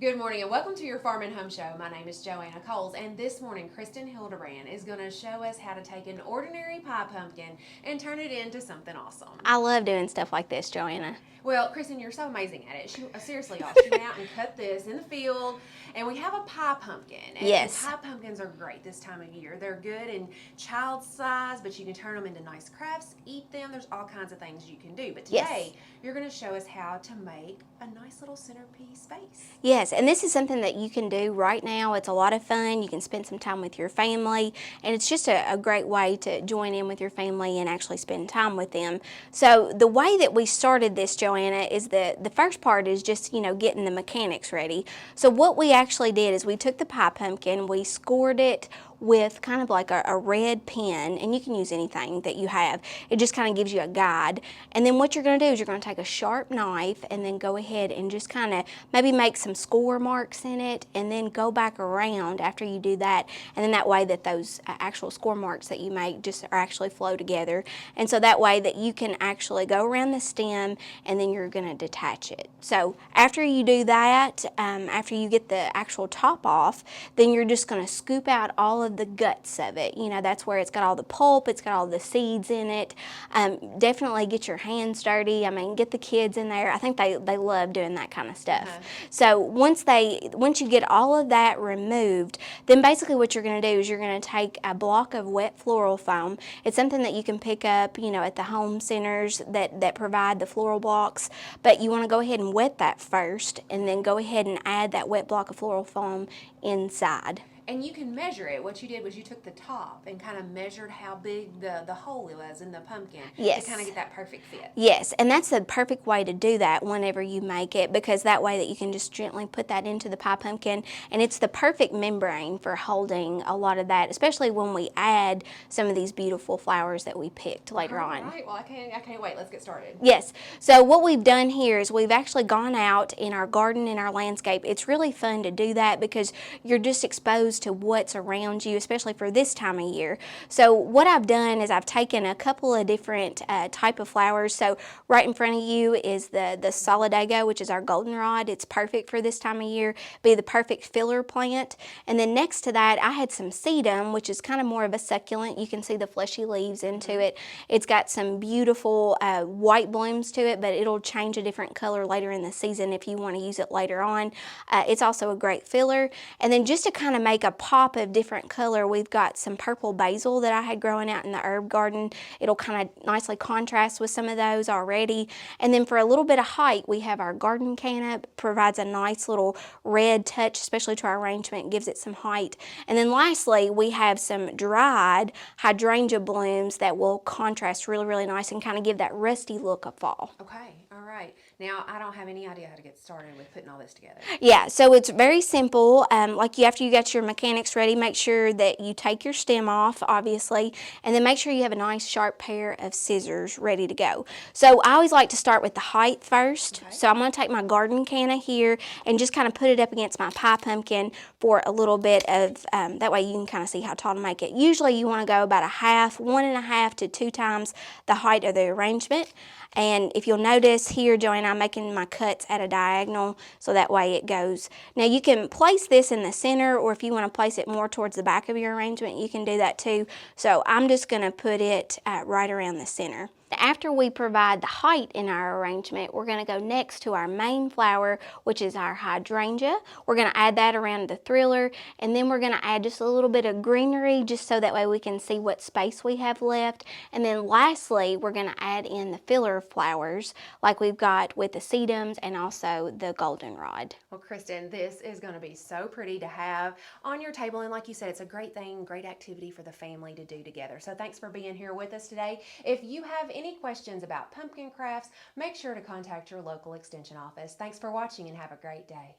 Good morning and welcome to your Farm and Home Show. My name is Joanna Coles, and this morning Kristin Hildabrand is going to show us how to take an ordinary pie pumpkin and turn it into something awesome. I love doing stuff like this, Joanna. Well, Kristin, you're so amazing at it. Seriously, y'all, she went out and cut this in the field, and we have a pie pumpkin. And Yes. pie pumpkins are great this time of year. They're good in child size, but you can turn them into nice crafts, eat them. There's all kinds of things you can do. But today, Yes. you're going to show us how to make a nice little centerpiece space. Yes, and this is something that you can do right now. It's a lot of fun. You can spend some time with your family, and it's just a great way to join in with your family and actually spend time with them. So the way that we started this, Joanna, is the first part is just, getting the mechanics ready. So what we actually did is we took the pie pumpkin, we scored it with kind of like a red pen, and you can use anything that you have. It just kind of gives you a guide. And then what you're going to do is you're going to take a sharp knife and then go ahead and just kind of maybe make some score marks in it, and then go back around after you do that. And then that way that those actual score marks that you make just are actually flow together. And so that way that you can actually go around the stem and then you're going to detach it. So after you do that, after you get the actual top off, then you're just going to scoop out all of the guts of it. That's where it's got all the pulp, it's got all the seeds in it. Definitely get your hands dirty. I mean, get the kids in there. I think they love doing that kind of stuff. So once you get all of that removed, then basically what you're going to do is you're going to take a block of wet floral foam. It's something that you can pick up, at the home centers that provide the floral blocks. But you want to go ahead and wet that first, and then go ahead and add that wet block of floral foam inside. And you can measure it. What you did was you took the top and kind of measured how big the hole was in the pumpkin. Yes. To kind of get that perfect fit. Yes, and that's the perfect way to do that whenever you make it, because that way that you can just gently put that into the pie pumpkin, and it's the perfect membrane for holding a lot of that, especially when we add some of these beautiful flowers that we picked later on. All right, well, I can't wait. Let's get started. Yes, so what we've done here is we've actually gone out in our garden, in our landscape. It's really fun to do that because you're just exposed to what's around you, especially for this time of year. So what I've done is I've taken a couple of different type of flowers. So right in front of you is the solidago, which is our goldenrod. It's perfect for this time of year, be the perfect filler plant. And then next to that, I had some sedum, which is kind of more of a succulent. You can see the fleshy leaves into it. It's got some beautiful white blooms to it, but it'll change a different color later in the season if you want to use it later on. It's also a great filler. And then just to kind of make a pop of different color, we've got some purple basil that I had growing out in the herb garden. It'll kind of nicely contrast with some of those already. And then for a little bit of height, we have our garden canna. Provides a nice little red touch, especially to our arrangement, gives it some height. And then lastly, we have some dried hydrangea blooms that will contrast really, really nice and kind of give that rusty look of fall. Okay, all right. Now, I don't have any idea how to get started with putting all this together. Yeah, so it's very simple. After you got your mechanics ready, make sure that you take your stem off, obviously, and then make sure you have a nice sharp pair of scissors ready to go. So I always like to start with the height first. Okay. So I'm going to take my garden canna here and just kind of put it up against my pie pumpkin for a little bit of, that way you can kind of see how tall to make it. Usually you want to go about 1.5 to 2 times the height of the arrangement. And if you'll notice here, Joanna, I'm making my cuts at a diagonal so that way it goes. Now you can place this in the center, or if you want to place it more towards the back of your arrangement, you can do that too. So I'm just going to put it right around the center. After we provide the height in our arrangement, we're going to go next to our main flower, which is our hydrangea. We're going to add that around the thriller, and then we're going to add just a little bit of greenery just so that way we can see what space we have left. And then lastly, we're going to add in the filler flowers like we've got with the sedums and also the goldenrod. Well, Kristin, this is going to be so pretty to have on your table, and like you said, it's a great thing, great activity for the family to do together. So thanks for being here with us today. If you have any questions about pumpkin crafts, make sure to contact your local extension office. Thanks for watching and have a great day.